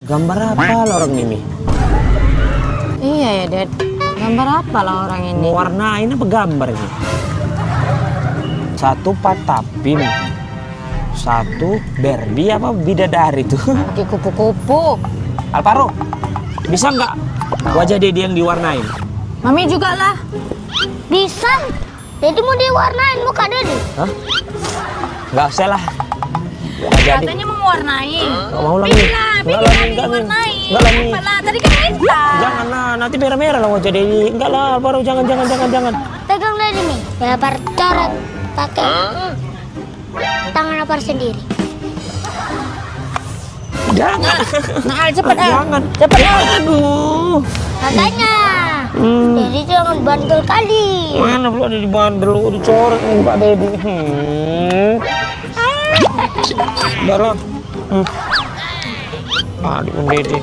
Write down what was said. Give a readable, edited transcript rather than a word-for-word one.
Gambar apa lah orang ini? Iya ya, Dad. Gambar apa lah orang ini? Mau warnain apa gambar ini? Satu patapim, satu Barbie apa bidadari tuh? Pakai kupu-kupu. Alvaro, bisa nggak wajah Dedi yang diwarnain? Mami juga lah. Bisa. Jadi mau diwarnain muka Dedi. Hah? Nggak usah lah. Nggak jadi. Katanya mau warnain. Nggak mau lagi. Bila diwarnain. Nggak lagi. Apalah, tadi kan minta. Jangan lah, nanti merah-merah lah wajah Dedi. Enggak lah, Alvaro, jangan. Pegang Dedi nih. Lebar coret pakai tangan Alvar sendiri. Jangan. Nah, cepet Jangan. Cepet Aduh. Makanya. Jadi jangan bandel kali. Mana belum ada di bandel, dicoret nih Pak Dedi. Udah lah. Adik Dedi.